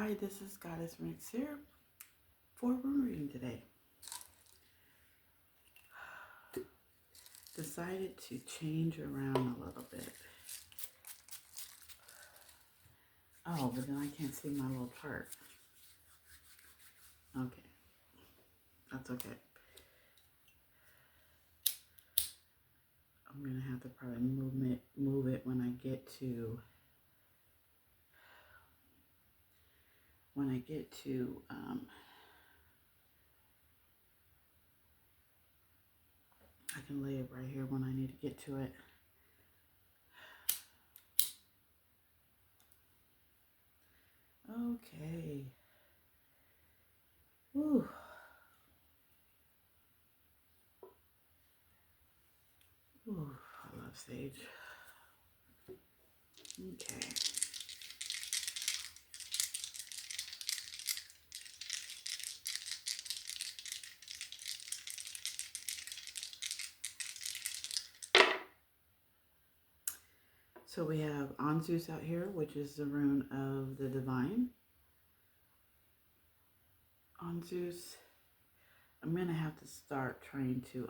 Hi, this is Goddess Mix here for a room reading today. Decided to change around a little bit. Oh, but then I can't see my little chart. Okay, that's okay. I'm gonna have to probably move it when I get to I can lay it right here when I need to get to it. Okay. Whew. Ooh, I love sage. Okay. So we have Anzus out here, which is the rune of the divine. Anzus. I'm going to have to start trying to,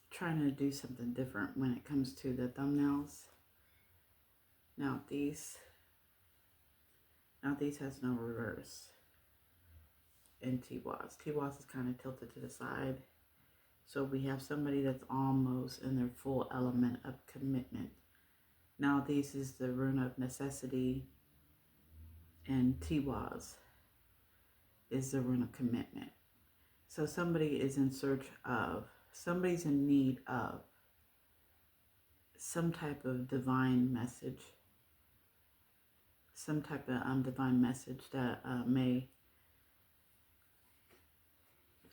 trying to do something different when it comes to the thumbnails. Now these has no reverse in Tiwaz. Tiwaz is kind of tilted to the side. So we have somebody that's almost in their full element of commitment. Now these is the rune of necessity, and Tiwaz is the rune of commitment. So somebody is in search of, somebody's in need of some type of divine message. Some type of divine message that may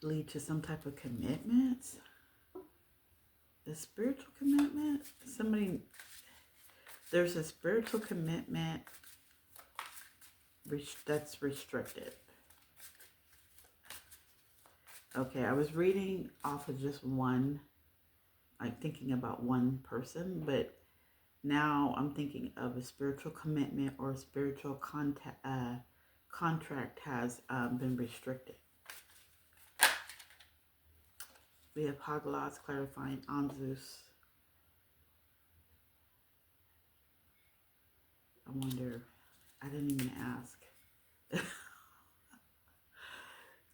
lead to some type of commitment. The spiritual commitment. There's a spiritual commitment that's restricted. Okay, I was reading off of just one, like thinking about one person, but now I'm thinking of a spiritual commitment or a spiritual contract has been restricted. We have Haglas clarifying Anzus. I wonder, I didn't even ask.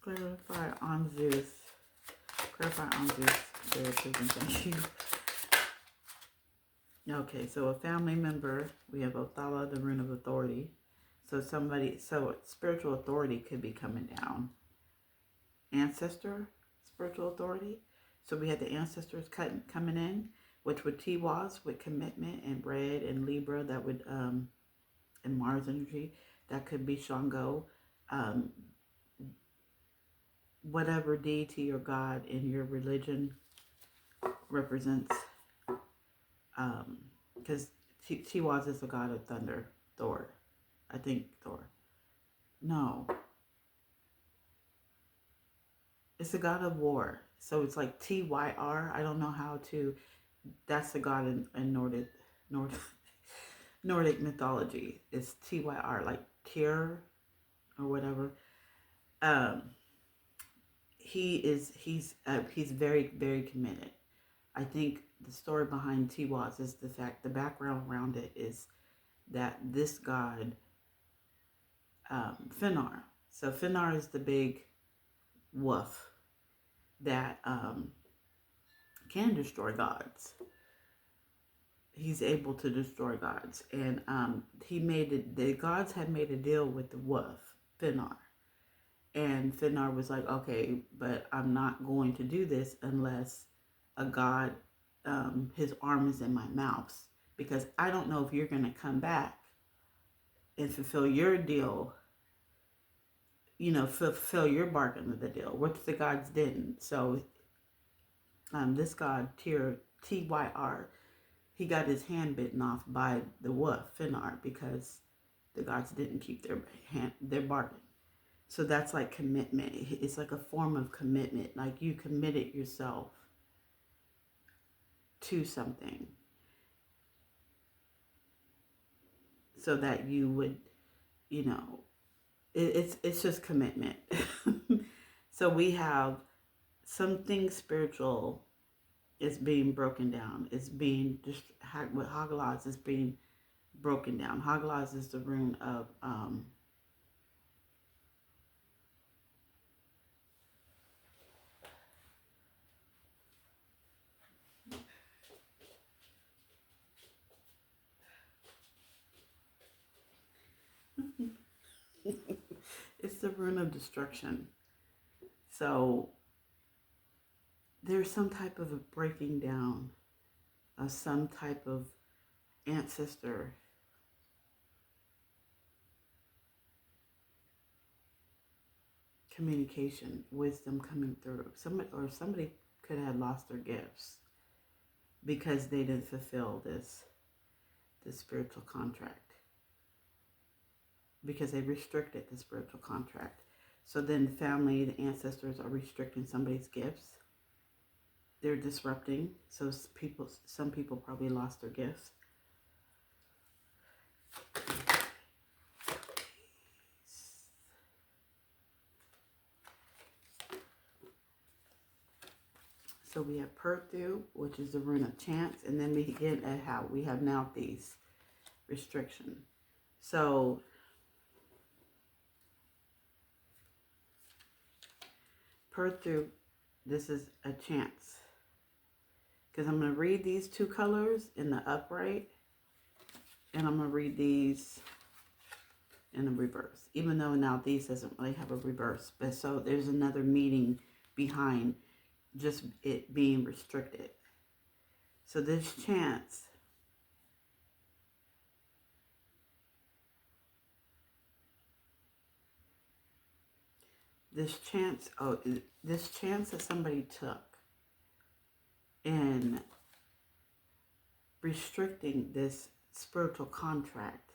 Clarify Anzus. Clarify Anzus. Very pleasant, thank you. Okay, so a family member, we have Othala, the rune of authority. So spiritual authority could be coming down. Ancestor, spiritual authority. So we had the ancestors coming in, which would Tiwaz with commitment, and red and Libra, that would, and Mars energy, that could be Shango. Whatever deity or God in your religion represents, because Tiwaz is the god of thunder, Thor. I think Thor. No. It's the god of war. So it's like Tyr. I don't know how to, that's the god in Nordic mythology. It's Tyr, like Tyr or whatever. He's very, very committed. I think the story behind Tiwaz is the background around it is that this god, Finnar. So Finnar is the big wolf that can destroy gods. He's able to destroy gods, and the gods had made a deal with the wolf, Finnar. And Finnar was like, okay, but I'm not going to do this unless a god, his arm is in my mouth, because I don't know if you're going to come back and fulfill your deal, fulfill your bargain of the deal, which the gods didn't. So this god, Tyr, he got his hand bitten off by the wolf, Finnar, because the gods didn't keep their bargain. So that's like commitment. It's like a form of commitment. Like you committed yourself to something. so that you would, you know, it's just commitment. So we have something spiritual is being broken down. It's being just what Hagalaz is being broken down. Hagalaz is the rune of it's the rune of destruction. So there's some type of a breaking down of some type of ancestor communication, wisdom coming through. Somebody could have lost their gifts because they didn't fulfill this spiritual contract, because they restricted the spiritual contract. So then family, the ancestors are restricting somebody's gifts. They're disrupting. So some people probably lost their gifts. So we have Perthu, which is the rune of chance, and then we begin at how we have now these restriction. So Perthu, this is a chance. Because I'm going to read these two colors in the upright, and I'm going to read these in the reverse. Even though now these doesn't really have a reverse. But so there's another meaning behind just it being restricted. So this chance this chance that somebody took in restricting this spiritual contract.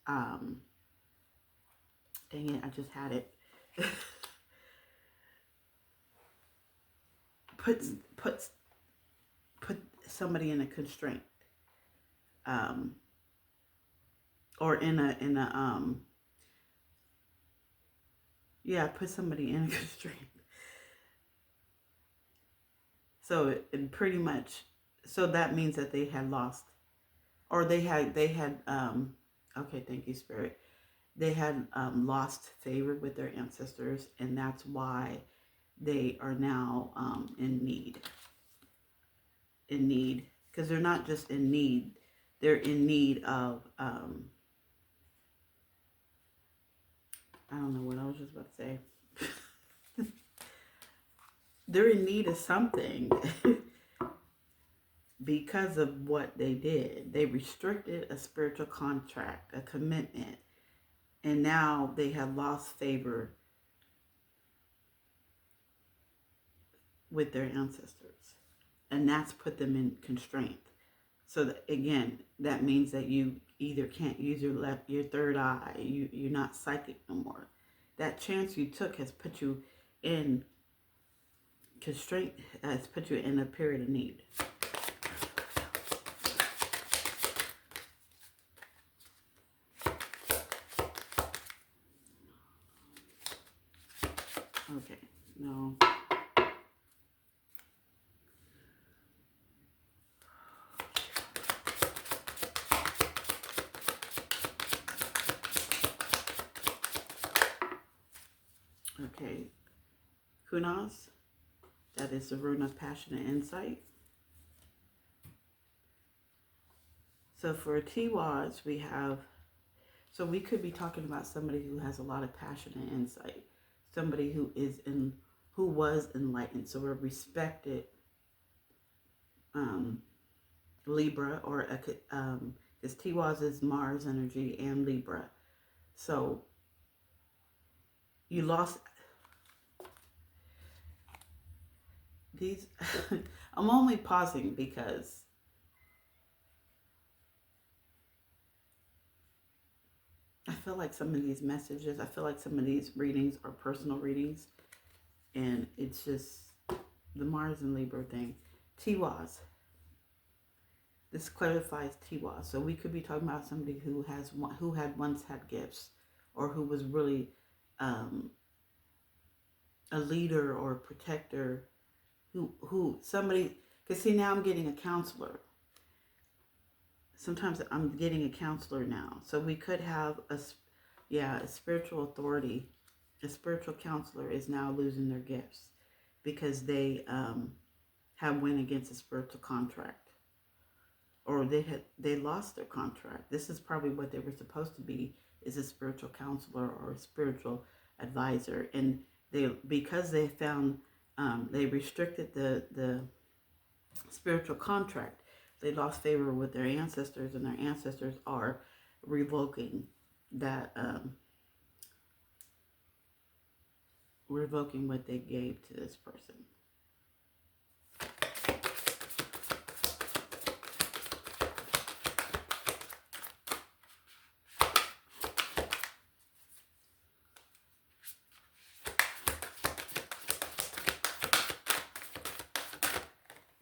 Dang it, I just had it. put somebody in a constraint, or in a put somebody in a constraint. So it pretty much, so that means that they had lost, or they had okay, thank you, Spirit. They had lost favor with their ancestors, and that's why they are now in need. In need, because they're not just in need, they're in need of, I don't know what I was just about to say. They're in need of something because of what they did. They restricted a spiritual contract, a commitment, and now they have lost favor with their ancestors, and that's put them in constraint. So that, again, that means that you either can't use your third eye, you're not psychic no more. That chance you took has put you in constraint, has put you in a period of need. Okay, no. Okay, Kunas, that is the rune of passion and insight. So for Tiwaz, we have, so we could be talking about somebody who has a lot of passion and insight, somebody who was enlightened, so a respected Libra, or because Tiwaz is Mars energy and Libra. So you lost these. I'm only pausing because I feel like some of these messages, I feel like some of these readings are personal readings, and it's just the Mars and Libra thing. Tiwaz, This clarifies Tiwa. So we could be talking about somebody who had once had gifts, or who was really um, a leader or a protector, who somebody. Because see, now I'm getting a counselor. Sometimes I'm getting a counselor now. So we could have a spiritual authority. A spiritual counselor is now losing their gifts because they have went against a spiritual contract, or they lost their contract. This is probably what they were supposed to be, is a spiritual counselor or a spiritual advisor, and because they found they restricted the spiritual contract, they lost favor with their ancestors, and their ancestors are revoking that revoking what they gave to this person.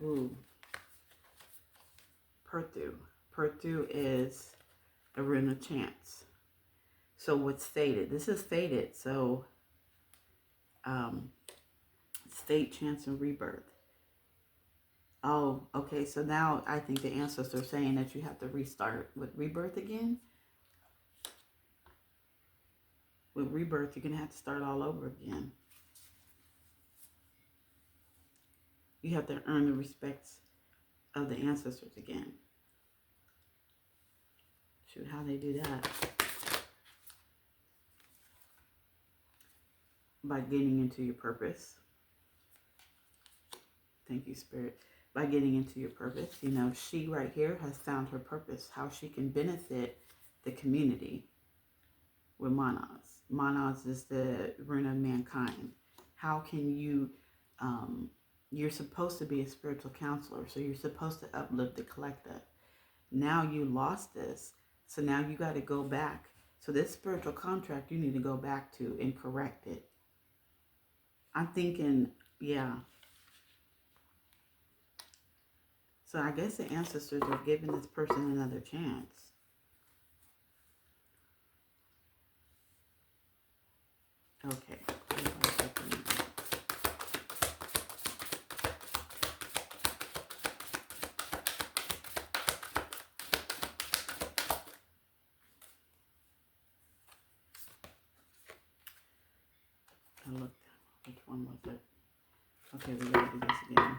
Ooh, Perthu. Perthu is a rune of chance. So what's fated? This is fated. So it's fate, chance, and rebirth. Oh, okay. So now I think the ancestors are saying that you have to restart with rebirth again. With rebirth, you're going to have to start all over again. You have to earn the respects of the ancestors again. Shoot, how they do that? By getting into your purpose. Thank you, Spirit. By getting into your purpose. You know, she right here has found her purpose, how she can benefit the community with Manas. Manas is the rune of mankind. How can you, you're supposed to be a spiritual counselor, so you're supposed to uplift the collective. Now you lost this, so now you got to go back. So this spiritual contract, you need to go back to and correct it. I'm thinking, yeah. So I guess the ancestors are giving this person another chance. Okay. I looked. Which one was it? Okay, we gotta do this again.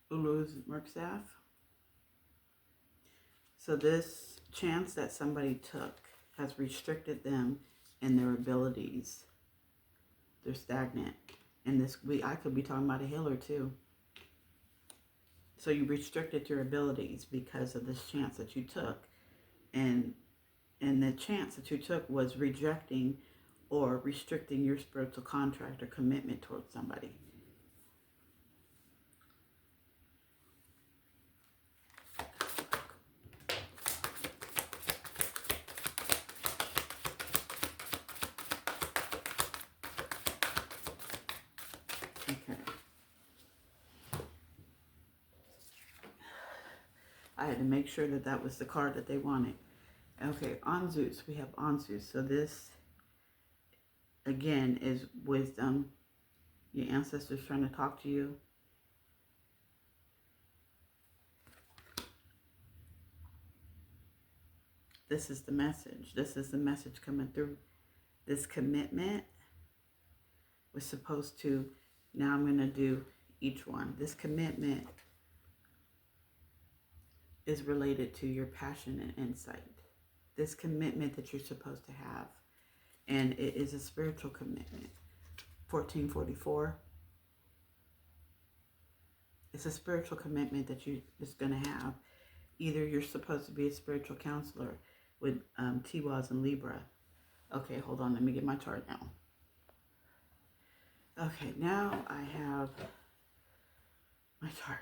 Ulu's Merkstaff. So this chance that somebody took has restricted them in their abilities. They're stagnant. And I could be talking about a healer too. So you restricted your abilities because of this chance that you took. And the chance that you took was rejecting or restricting your spiritual contract or commitment towards somebody. Okay. I had to make sure that that was the card that they wanted. Okay, Anzus. We have Anzus. So this, again, is wisdom. Your ancestors trying to talk to you. This is the message. This is the message coming through. This commitment was supposed to, now I'm going to do each one. This commitment is related to your passion and insight. This commitment that you're supposed to have. And it is a spiritual commitment. 1444. It's a spiritual commitment that you're just going to have. Either you're supposed to be a spiritual counselor with Tiwas and Libra. Okay, hold on. Let me get my chart now. Okay, now I have my chart.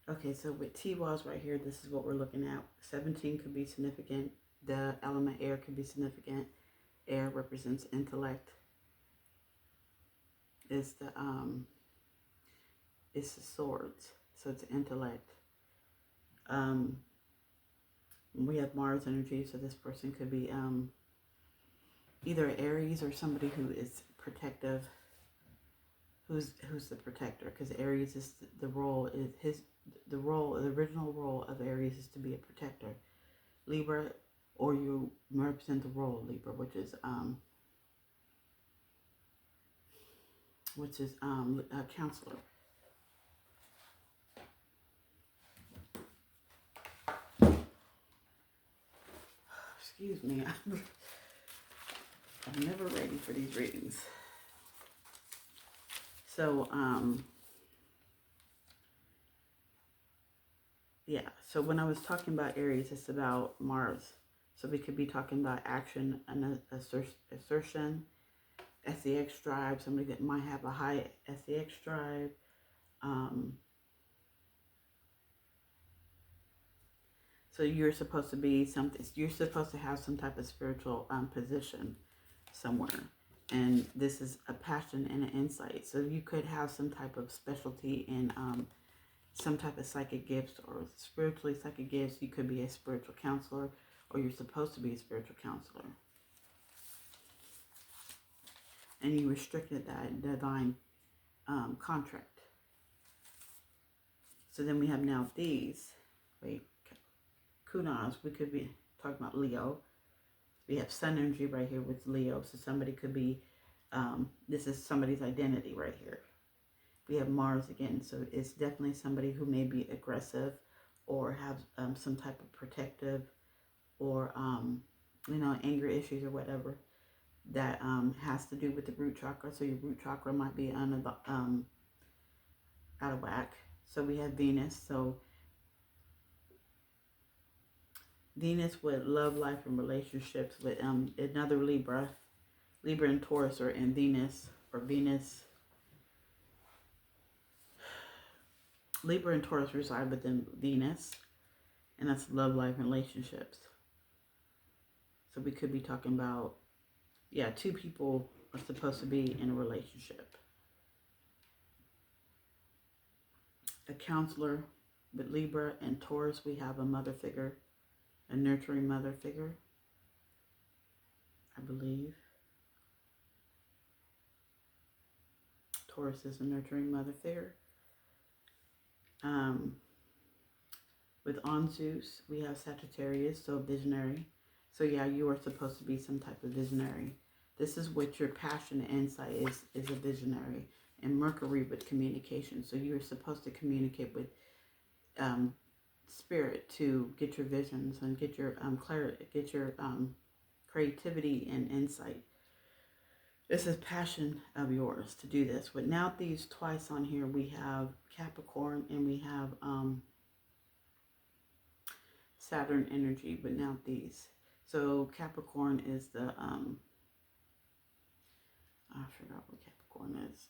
Okay, so with T-Walls right here, this is what we're looking at. 17 could be significant. The element air could be significant. Air represents intellect. It's the swords, so it's intellect. Um, we have Mars energy, so this person could be either Aries or somebody who is protective. Who's the protector? Because Aries is the role is his the role the original role of Aries is to be a protector. Libra, or you represent the role of Libra, which is a counselor. Excuse me, I'm never ready for these readings. So yeah. So when I was talking about Aries, it's about Mars. So we could be talking about action and assertion, SEX drive. Somebody that might have a high SEX drive. Um, So you're supposed to be something. You're supposed to have some type of spiritual position somewhere, and this is a passion and an insight. So you could have some type of specialty in some type of psychic gifts or spiritually psychic gifts. You could be a spiritual counselor, or you're supposed to be a spiritual counselor, and you restricted that divine contract. So then we have now these. Wait, Kunas. We could be talking about Leo. We have sun energy right here with Leo. So somebody could be, this is somebody's identity right here. We have Mars again. So it's definitely somebody who may be aggressive or have some type of protective or, anger issues or whatever that has to do with the root chakra. So your root chakra might be out of whack. So we have Venus. So Venus with love, life, and relationships with another Libra. Libra and Taurus are in Venus, or Venus. Libra and Taurus reside within Venus, and that's love, life, and relationships. So we could be talking about, yeah, two people are supposed to be in a relationship. A counselor with Libra and Taurus, we have a mother figure, a nurturing mother figure, I believe. Taurus is a nurturing mother figure. With Zeus, we have Sagittarius, so visionary. So yeah, you are supposed to be some type of visionary. This is what your passion and insight is a visionary. And Mercury with communication. So you're supposed to communicate with spirit to get your visions and get your clarity, get your creativity and insight. This is passion of yours to do this. With now these twice on here, we have Capricorn and we have Saturn energy, but now these. So Capricorn is the I forgot what Capricorn is.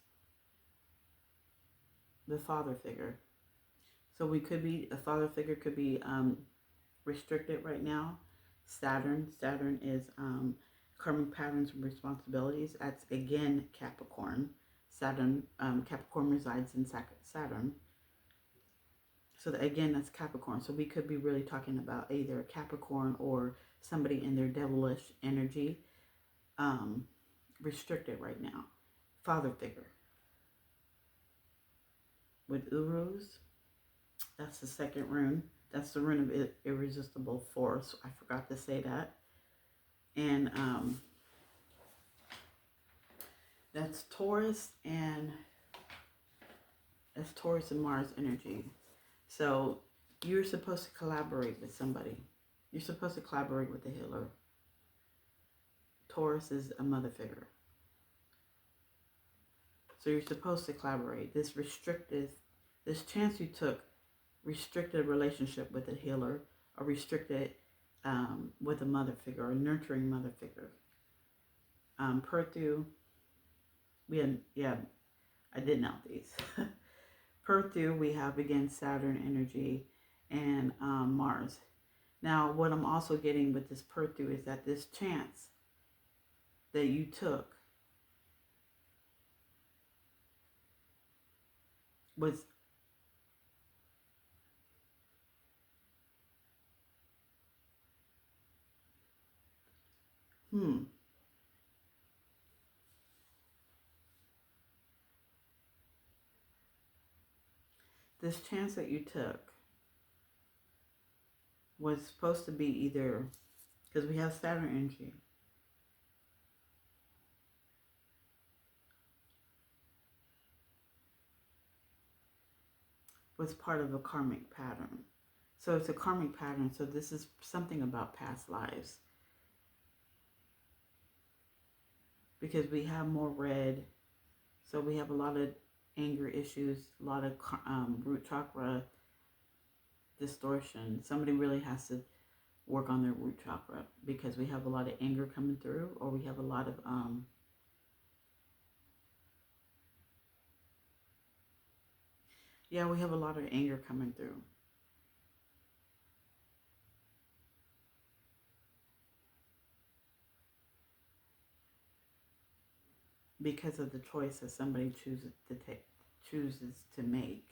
The father figure. So we could be, a father figure could be restricted right now. Saturn is karmic patterns and responsibilities. That's again Capricorn. Capricorn resides in Saturn. So again, that's Capricorn. So we could be really talking about either Capricorn or somebody in their devilish energy, restricted right now. Father figure. With Uruz, that's the second rune. That's the rune of irresistible force. I forgot to say that. And that's Taurus and Mars energy. So you're supposed to collaborate with somebody. You're supposed to collaborate with the healer. Taurus is a mother figure. So you're supposed to collaborate. This chance you took restricted a relationship with a healer, or restricted with a mother figure, or a nurturing mother figure. Perthu, I did know these. Perthu, we have again Saturn energy and Mars. Now, what I'm also getting with this Perthu is that this chance that you took was this chance that you took was supposed to be either, because we have Saturn energy, was part of a karmic pattern. So it's a karmic pattern. So this is something about past lives. Because we have more red. So we have a lot of anger issues, a lot of root chakra distortion. Somebody really has to work on their root chakra because we have a lot of anger coming through, or we have a lot of we have a lot of anger coming through. Because of the choice that somebody chooses to make.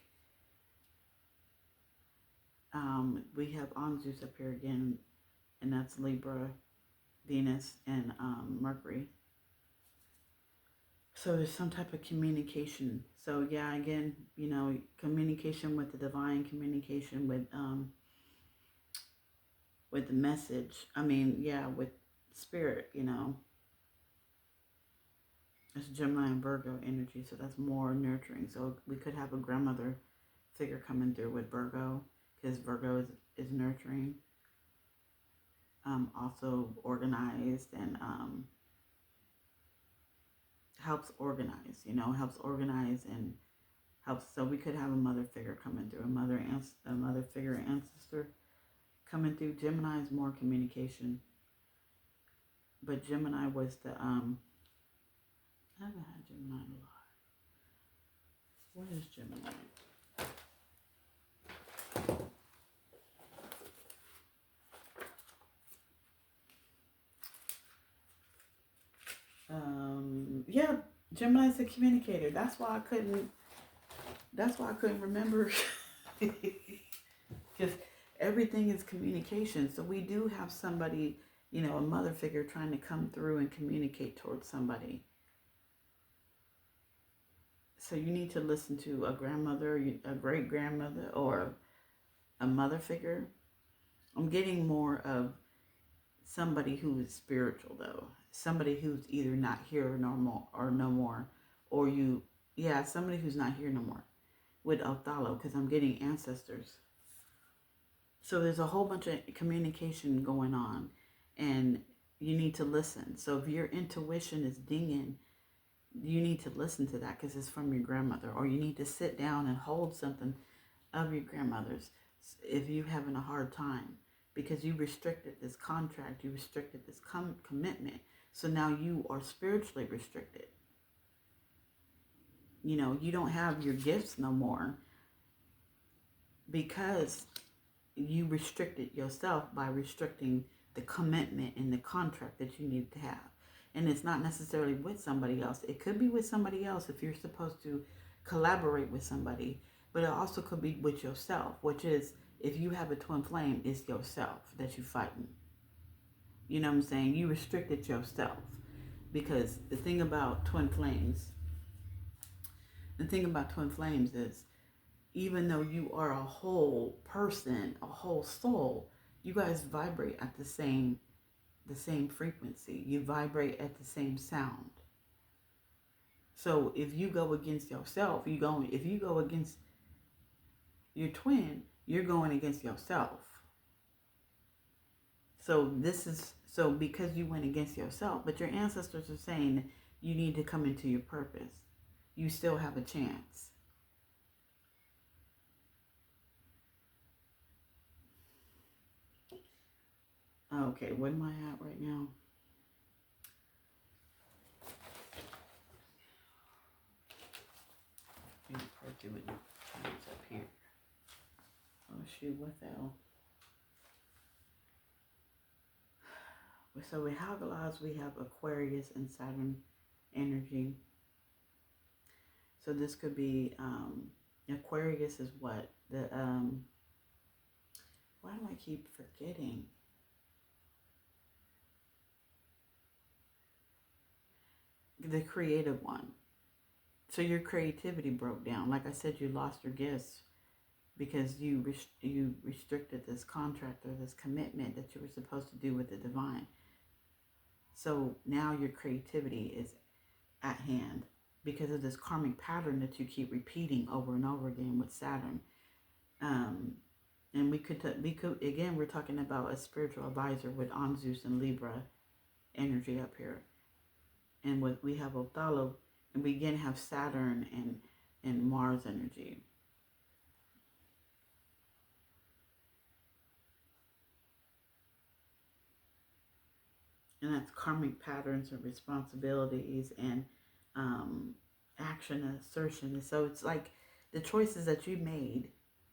We have Anzus up here again, and that's Libra, Venus, and Mercury. So there's some type of communication. So yeah, again, you know, communication with the divine, communication with the message. I mean, yeah, with spirit, you know. It's Gemini and Virgo energy, so that's more nurturing. So we could have a grandmother figure coming through with Virgo, because Virgo is nurturing. Also organized and helps organize, you know, helps organize and helps. So we could have a mother figure coming through, a mother figure, ancestor coming through. Gemini is more communication, but Gemini was the I haven't had Gemini a lot. What is Gemini? Yeah, Gemini's a communicator. That's why I couldn't remember. Because everything is communication. So we do have somebody, you know, a mother figure trying to come through and communicate towards somebody. So you need to listen to a grandmother, a great grandmother, or a mother figure. I'm getting more of somebody who is spiritual, though. Somebody who's either not here no more, or somebody who's not here no more with Othello, because I'm getting ancestors. So there's a whole bunch of communication going on, and you need to listen. So if your intuition is dinging, you need to listen to that because it's from your grandmother, or you need to sit down and hold something of your grandmother's if you're having a hard time, because you restricted this contract, you restricted this commitment. So now you are spiritually restricted. You know, you don't have your gifts no more because you restricted yourself by restricting the commitment and the contract that you need to have. And it's not necessarily with somebody else. It could be with somebody else if you're supposed to collaborate with somebody, but it also could be with yourself, which is, if you have a twin flame, it's yourself that you're fighting. You know what I'm saying? You restricted yourself. Because the thing about twin flames is, even though you are a whole person, a whole soul, you guys vibrate at the same frequency. You vibrate at the same sound. So if you go against yourself, if you go against your twin, you're going against yourself. So because you went against yourself, but your ancestors are saying that you need to come into your purpose. You still have a chance. Okay, what am I at right now? What's up here? Oh shoot, what fell? So with Hagalaz, we have Aquarius and Saturn energy. So this could be Aquarius is what? The why do I keep forgetting? The creative one. So your creativity broke down. Like I said, you lost your gifts because you restricted this contract or this commitment that you were supposed to do with the divine. So now your creativity is at hand because of this karmic pattern that you keep repeating over and over again with Saturn. And we could again, we're talking about a spiritual advisor with Anzus and Libra energy up here. And we have Othello, and we again have Saturn and Mars energy. And that's karmic patterns and responsibilities and action and assertion. And so it's like the choices that you made,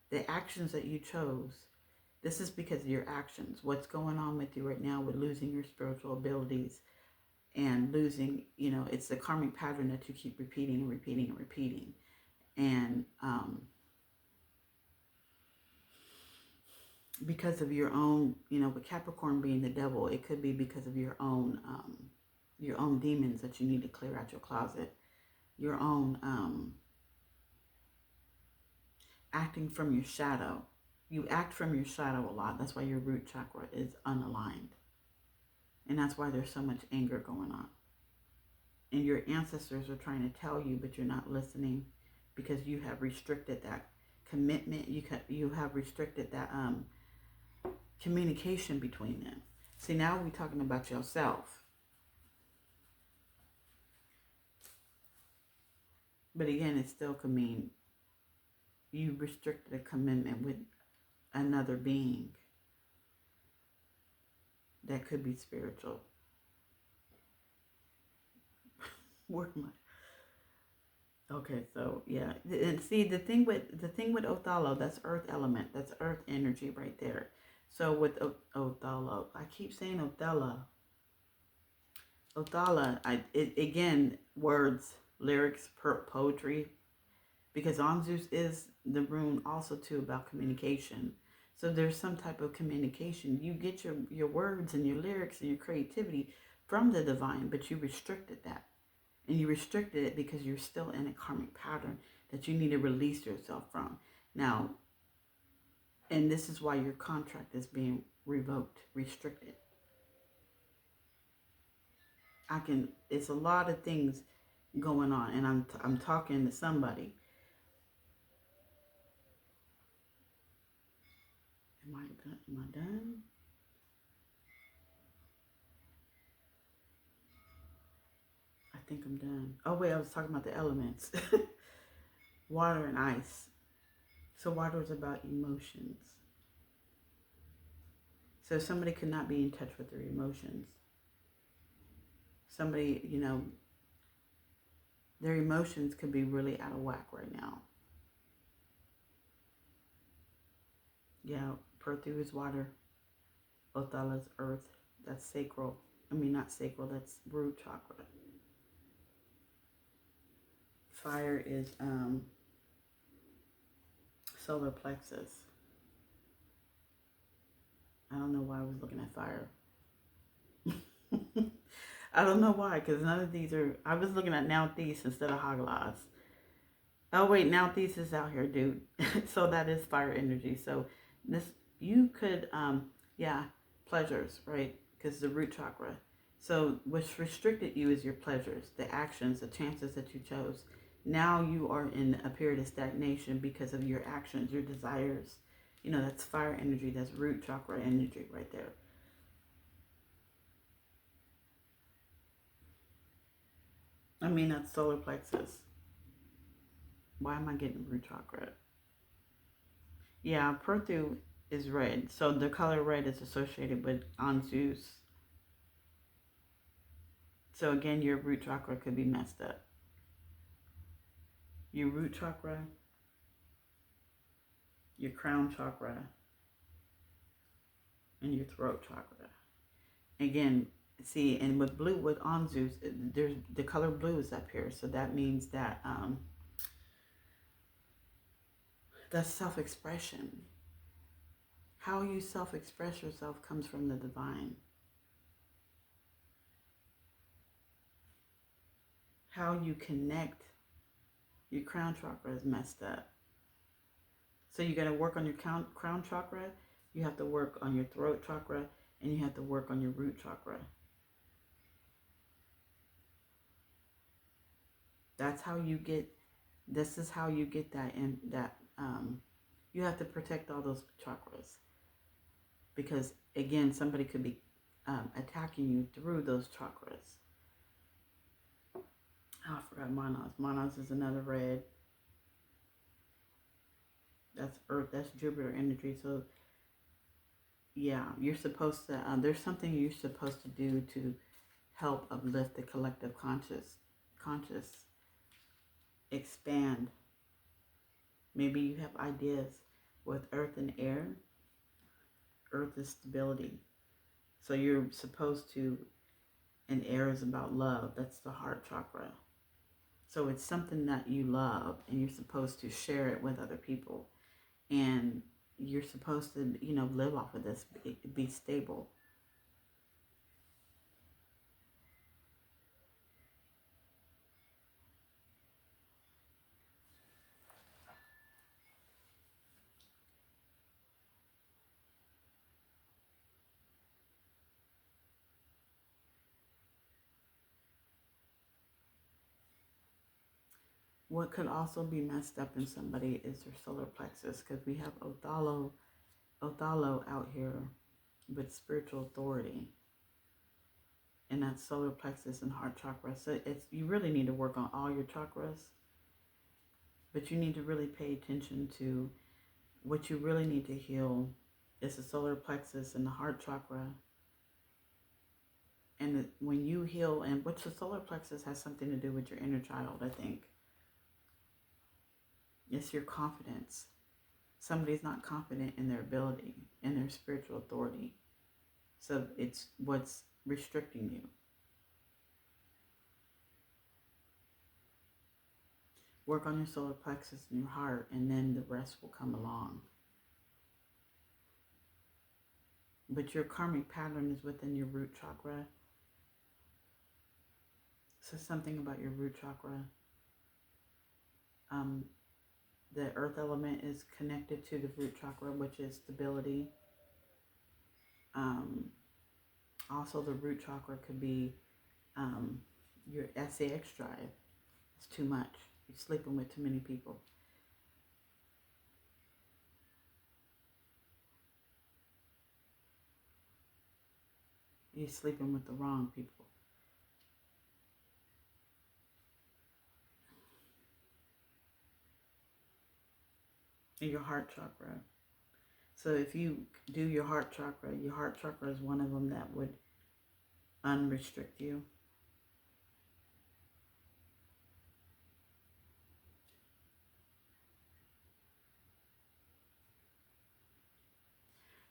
the actions that you chose, this is because of your actions. What's going on with you right now with losing your spiritual abilities and losing, it's the karmic pattern that you keep repeating and repeating and repeating. And because of your own, with Capricorn being the devil, it could be because of your own demons that you need to clear out your closet, your own acting from your shadow. You act from your shadow a lot. That's why your root chakra is unaligned. And that's why there's so much anger going on. And your ancestors are trying to tell you, but you're not listening because you have restricted that commitment. You have restricted that communication between them. See, now we're talking about yourself. But again, it still could mean you restricted a commitment with another being that could be spiritual. Where am I? Okay, so yeah, and see the thing with Othello, that's earth element, that's earth energy right there. So with Othello, I keep saying Othello, again, words, lyrics, poetry, because Anzus is the rune also too about communication. So there's some type of communication. You get your words and your lyrics and your creativity from the divine, but you restricted that. And you restricted it because you're still in a karmic pattern that you need to release yourself from. Now, and this is why your contract is being revoked, restricted. It's a lot of things going on, and I'm talking to somebody. Am I done? I think I'm done. Oh wait, I was talking about the elements. Water and ice. So water is about emotions. So somebody could not be in touch with their emotions. Somebody, their emotions could be really out of whack right now. Yeah, Perthu is water. Othala is earth. That's sacral. Not sacral, that's root chakra. Fire is solar plexus. I don't know why I was looking at fire. I don't know why, because none of these are... I was looking at Nauthiz instead of Hagalaz. Oh, wait, Nauthiz is out here, dude. So that is fire energy. So this, you could, pleasures, right? Because the root chakra. So what's restricted you is your pleasures, the actions, the chances that you chose. Now you are in a period of stagnation because of your actions, your desires. That's fire energy. That's root chakra energy right there. That's solar plexus. Why am I getting root chakra? Yeah, Perthu is red. So the color red is associated with Anzus. So again, your root chakra could be messed up. Your root chakra your crown chakra, and your throat chakra. Again, see, and with blue, with Anzus, there's the color blue is up here, so that means that that's self-expression. How you self-express yourself comes from the divine. How you connect, your crown chakra is messed up. So you got to work on your crown chakra, you have to work on your throat chakra, and you have to work on your root chakra. That's how you get, this is how you get that, and that you have to protect all those chakras. Because again, somebody could be attacking you through those chakras. Oh, I forgot Manas. Manas is another red. That's Earth, that's Jupiter energy. So yeah, you're supposed to, there's something you're supposed to do to help uplift the collective conscious, expand. Maybe you have ideas. With Earth and air, Earth is stability. So you're supposed to, and air is about love. That's the heart chakra. So it's something that you love, and you're supposed to share it with other people. And you're supposed to, live off of this, be stable. What could also be messed up in somebody is their solar plexus, because we have Othello out here with spiritual authority, and that's solar plexus and heart chakra. So you really need to work on all your chakras, but you need to really pay attention to what you really need to heal is the solar plexus and the heart chakra. And when you heal, and which the solar plexus has something to do with your inner child, I think. It's your confidence. Somebody's not confident in their ability, in their spiritual authority. So it's what's restricting you. Work on your solar plexus and your heart, and then the rest will come along. But your karmic pattern is within your root chakra. So something about your root chakra. The earth element is connected to the root chakra, which is stability. Also, the root chakra could be your SAX drive. It's too much. You're sleeping with too many people. You're sleeping with the wrong people. And your heart chakra. So if you do your heart chakra is one of them that would unrestrict you.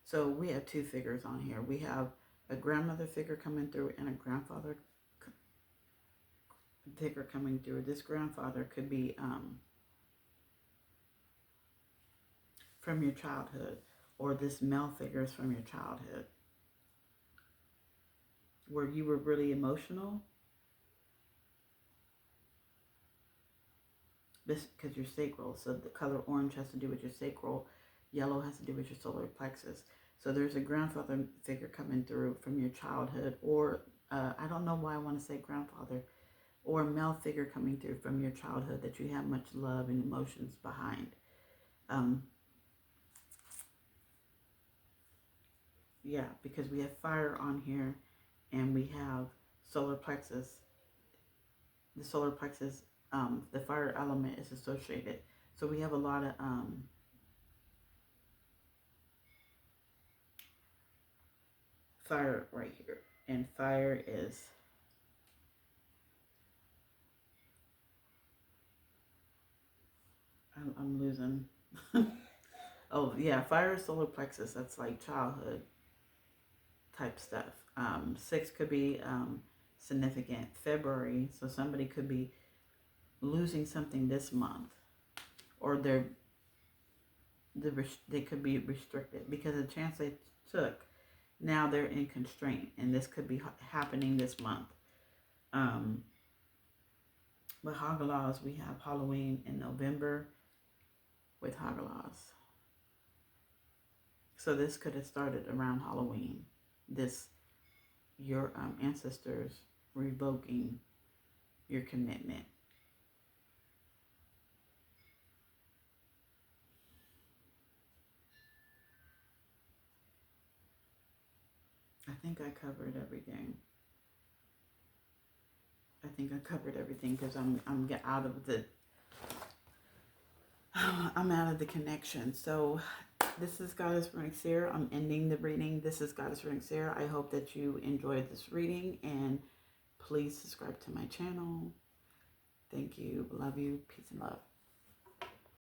So we have two figures on here. We have a grandmother figure coming through and a grandfather figure coming through. This grandfather could be from your childhood, or this male figure is from your childhood, where you were really emotional. This because you're sacral, so the color orange has to do with your sacral, yellow has to do with your solar plexus. So there's a grandfather figure coming through from your childhood, or I don't know why I want to say grandfather, or a male figure coming through from your childhood that you have much love and emotions behind. Yeah, because we have fire on here, and we have solar plexus. The solar plexus, the fire element is associated. So we have a lot of fire right here. And fire is I'm losing Oh, yeah, fire solar plexus. That's like childhood type stuff. 6 could be significant. February, so somebody could be losing something this month, or they could be restricted because the chance they took, now they're in constraint, and this could be happening this month. Um, with Hagalaws, we have Halloween in November with Hagalaws. So this could have started around Halloween. This, your ancestors revoking your commitment. I think I covered everything. I think I covered everything because I'm get out of the I'm out of the connection. So this is Goddess Ranks here. I'm ending the reading. This is Goddess Ranks here. I hope that you enjoyed this reading, and please subscribe to my channel. Thank you. Love you. Peace and love.